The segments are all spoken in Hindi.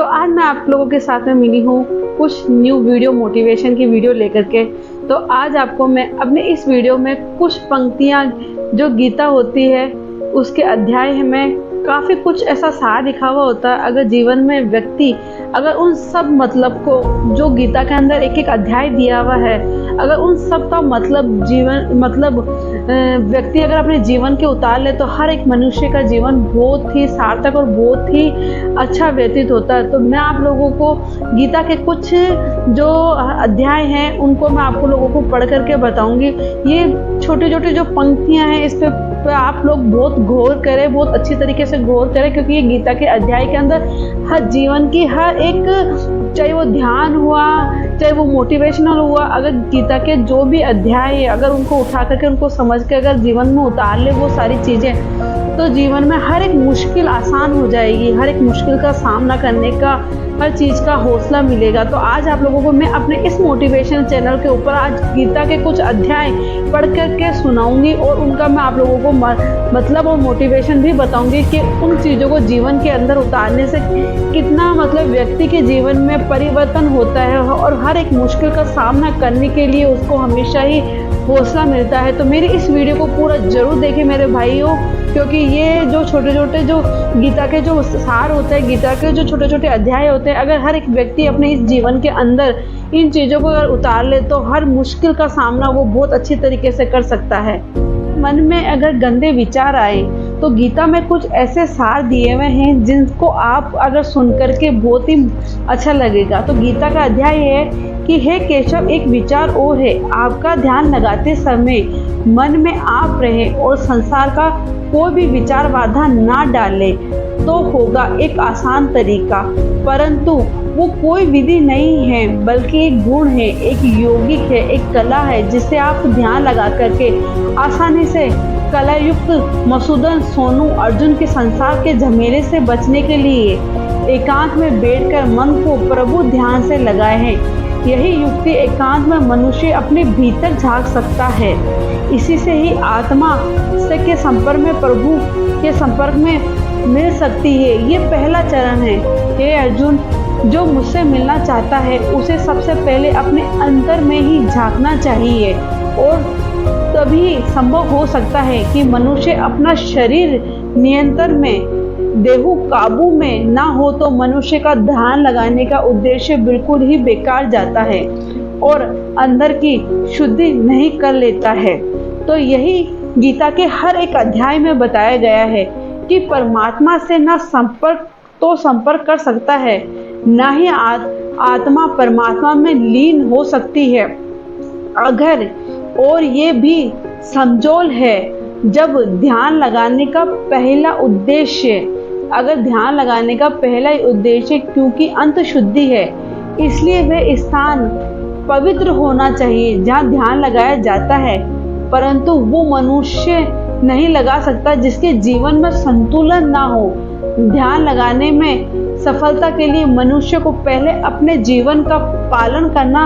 तो आज मैं आप लोगों के साथ में मिली हूँ कुछ न्यू वीडियो मोटिवेशन की वीडियो लेकर के। तो आज आपको मैं अपने इस वीडियो में कुछ पंक्तियाँ जो गीता होती है उसके अध्याय में काफ़ी कुछ ऐसा सार लिखा हुआ होता है। अगर जीवन में व्यक्ति अगर उन सब मतलब को जो गीता के अंदर एक एक अध्याय दिया हुआ है, अगर उन सब का व्यक्ति अगर अपने जीवन के उतार ले तो हर एक मनुष्य का जीवन बहुत ही सार्थक और बहुत ही अच्छा व्यतीत होता है। तो मैं आप लोगों को गीता के कुछ जो अध्याय हैं उनको मैं आपको लोगों को पढ़ करके बताऊंगी। ये छोटी छोटी जो पंक्तियां हैं इस पे आप लोग बहुत गौर करें, बहुत अच्छी तरीके से गौर करें, क्योंकि ये गीता के अध्याय के अंदर हर जीवन की हर एक, चाहे वो ध्यान हुआ चाहे वो मोटिवेशनल हुआ, अगर गीता के जो भी अध्याय है अगर उनको उठा करके उनको समझ के अगर जीवन में उतार ले वो सारी चीज़ें, तो जीवन में हर एक मुश्किल आसान हो जाएगी। हर एक मुश्किल का सामना करने का हर चीज़ का हौसला मिलेगा। तो आज आप लोगों को मैं अपने इस मोटिवेशन चैनल के ऊपर आज गीता के कुछ अध्याय पढ़ करके सुनाऊंगी और उनका मैं आप लोगों को मतलब और मोटिवेशन भी बताऊंगी कि उन चीज़ों को जीवन के अंदर उतारने से कितना व्यक्ति के जीवन में परिवर्तन होता है और हर एक मुश्किल का सामना करने के लिए उसको हमेशा ही हौसला मिलता है। तो मेरी इस वीडियो को पूरा जरूर देखें मेरे भाइयों, क्योंकि ये जो छोटे छोटे जो गीता के जो सार होते हैं, गीता के जो छोटे छोटे अध्याय होते हैं, अगर हर एक व्यक्ति अपने इस जीवन के अंदर इन चीज़ों को अगर उतार ले तो हर मुश्किल का सामना वो बहुत अच्छी तरीके से कर सकता है। मन में अगर गंदे विचार आए तो गीता में कुछ ऐसे सार दिए हुए हैं जिनको आप अगर सुन करके बहुत ही अच्छा लगेगा। तो गीता का अध्याय है कि हे केशव, एक विचार और है, आपका ध्यान लगाते समय मन में आप रहे और संसार का कोई भी विचार बाधा ना डाले तो होगा एक आसान तरीका, परंतु वो कोई विधि नहीं है बल्कि एक गुण है, एक यौगिक है, एक कला है जिसे आप ध्यान लगा करके आसानी से कला युक्त मसूदन सोनू अर्जुन के संसार के झमेले से बचने के लिए एकांत में बैठकर मन को प्रभु ध्यान से लगाए हैं। यही युक्ति एकांत में मनुष्य अपने भीतर झांक सकता है। इसी से ही आत्मा से के संपर्क में प्रभु के संपर्क में मिल सकती है। ये पहला चरण है। हे अर्जुन, जो मुझसे मिलना चाहता है उसे सबसे पहले अपने अंतर में ही झांकना चाहिए और तभी संभव हो सकता है कि मनुष्य अपना शरीर नियंत्रण में, देहु काबू में ना हो तो मनुष्य का ध्यान लगाने का उद्देश्य बिल्कुल ही बेकार जाता है और अंदर की शुद्धि नहीं कर लेता है। तो यही गीता के हर एक अध्याय में बताया गया है कि परमात्मा से ना संपर्क कर सकता है, ना ही आत्मा परमात्मा में लीन हो सकती है। अगर और ये भी समझौल है जब ध्यान लगाने का पहला उद्देश्य, अगर ध्यान लगाने का पहला ही उद्देश्य क्योंकि अंत शुद्धि है, इसलिए वह स्थान पवित्र होना चाहिए जहाँ ध्यान लगाया जाता है, परंतु वो मनुष्य नहीं लगा सकता जिसके जीवन में संतुलन ना हो। ध्यान लगाने में सफलता के लिए मनुष्य को पहले अपने जीवन का पालन करना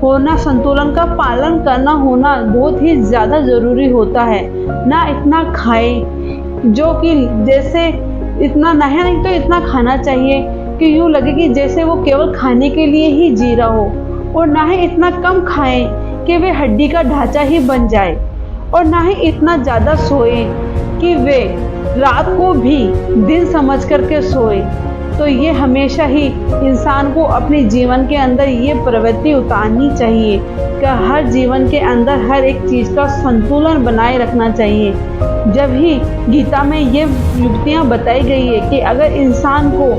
होना, संतुलन का पालन करना होना बहुत ही ज़्यादा ज़रूरी होता है। ना इतना खाए जो कि जैसे इतना नहीं तो इतना खाना चाहिए कि यूँ लगे कि जैसे वो केवल खाने के लिए ही जी रहा हो, और ना ही इतना कम खाए कि वे हड्डी का ढांचा ही बन जाए, और ना ही इतना ज़्यादा सोए कि वे रात को भी दिन समझ करके सोए। तो ये हमेशा ही इंसान को अपने जीवन के अंदर ये प्रवृत्ति उतारनी चाहिए कि हर जीवन के अंदर हर एक चीज़ का संतुलन बनाए रखना चाहिए। जब ही गीता में ये युक्तियाँ बताई गई है कि अगर इंसान को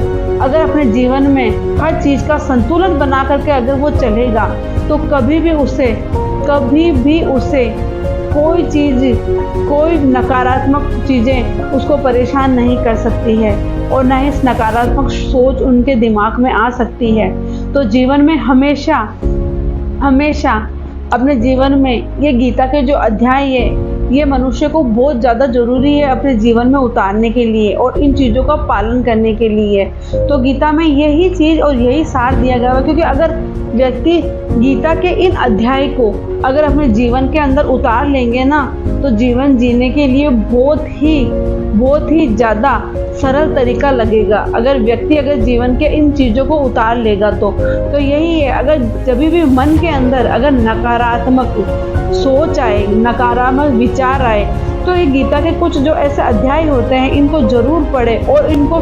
अगर अपने जीवन में हर चीज़ का संतुलन बना करके अगर वो चलेगा तो कभी भी उसे कोई चीज़, कोई नकारात्मक चीज़ें उसको परेशान नहीं कर सकती है और ना ही इस नकारात्मक सोच उनके दिमाग में आ सकती है। तो जीवन में हमेशा अपने जीवन में ये गीता के जो अध्याय है ये मनुष्य को बहुत ज़्यादा ज़रूरी है अपने जीवन में उतारने के लिए और इन चीज़ों का पालन करने के लिए। तो गीता में यही चीज़ और यही सार दिया गया है, क्योंकि अगर व्यक्ति गीता के इन अध्याय को अगर अपने जीवन के अंदर उतार लेंगे ना तो जीवन जीने के लिए बहुत ही बहुत ही ज़्यादा सरल तरीका लगेगा अगर व्यक्ति अगर जीवन के इन चीज़ों को उतार लेगा तो यही है। अगर जब भी मन के अंदर अगर नकारात्मक सोच आए, नकारात्मक विचार आए, तो ये गीता के कुछ जो ऐसे अध्याय होते हैं इनको ज़रूर पढ़े और इनको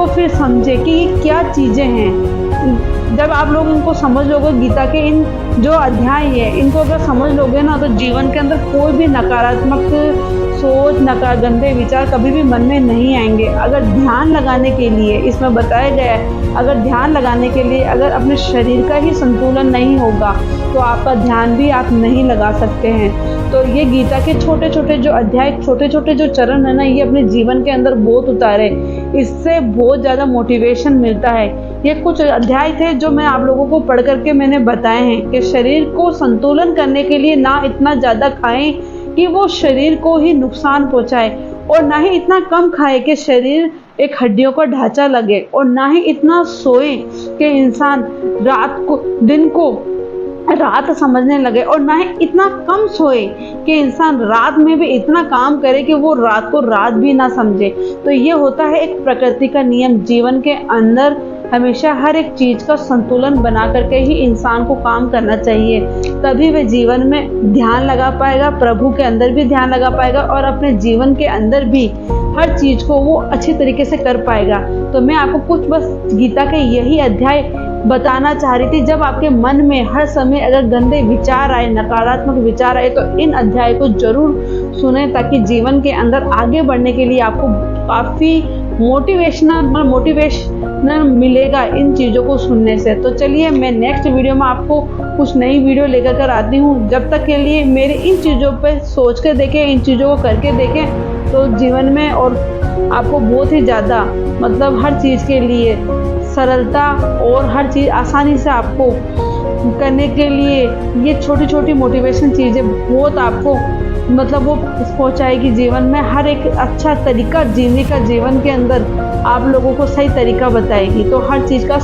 फिर समझे कि ये क्या चीज़ें हैं। जब आप लोग इनको समझ लोगे, गीता के इन जो अध्याय है इनको अगर समझ लोगे ना, तो जीवन के अंदर कोई भी नकारात्मक सोच, गंदे विचार कभी भी मन में नहीं आएंगे। अगर ध्यान लगाने के लिए, इसमें बताया गया है, अगर ध्यान लगाने के लिए अगर अपने शरीर का ही संतुलन नहीं होगा तो आपका ध्यान भी आप नहीं लगा सकते हैं। तो ये गीता के छोटे छोटे जो अध्याय, छोटे छोटे जो चरण है ना, ये अपने जीवन के अंदर बहुत उतारे, इससे बहुत ज़्यादा मोटिवेशन मिलता है। ये कुछ अध्याय थे जो मैं आप लोगों को पढ़ करके मैंने बताए हैं कि शरीर को संतुलन करने के लिए ना इतना ज़्यादा खाएं कि वो शरीर को ही नुकसान पहुंचाए, और ना ही इतना कम खाए कि शरीर एक हड्डियों का ढांचा लगे, और ना ही इतना सोए कि इंसान दिन को रात समझने लगे, और ना ही इतना कम सोए कि इंसान रात में भी इतना काम करे कि वो रात को रात भी ना समझे। तो ये होता है एक प्रकृति का नियम। जीवन के अंदर हमेशा हर एक चीज का संतुलन बना करके ही इंसान को काम करना चाहिए, तभी वह जीवन में ध्यान लगा पाएगा, प्रभु के अंदर भी ध्यान लगा पाएगा, और अपने जीवन के अंदर भी हर चीज को वो अच्छी तरीके से कर पाएगा। तो मैं आपको कुछ बस गीता के यही अध्याय बताना चाह रही थी। जब आपके मन में हर समय अगर गंदे विचार आए, नकारात्मक विचार आए, तो इन अध्याय को जरूर सुने, ताकि जीवन के अंदर आगे बढ़ने के लिए आपको काफ़ी मोटिवेशनल मिलेगा इन चीज़ों को सुनने से। तो चलिए, मैं नेक्स्ट वीडियो में आपको कुछ नई वीडियो लेकर कर आती हूँ। जब तक के लिए मेरे इन चीज़ों पे सोच के देखें, इन चीज़ों को करके देखें, तो जीवन में और आपको बहुत ही ज़्यादा मतलब हर चीज़ के लिए सरलता और हर चीज़ आसानी से आपको करने के लिए ये छोटी छोटी मोटिवेशन चीज़ें बहुत आपको मतलब वो पहुंचाएगी। जीवन में हर एक अच्छा तरीका जीने का, जीवन के अंदर आप लोगों को सही तरीका बताएगी। तो हर चीज़ का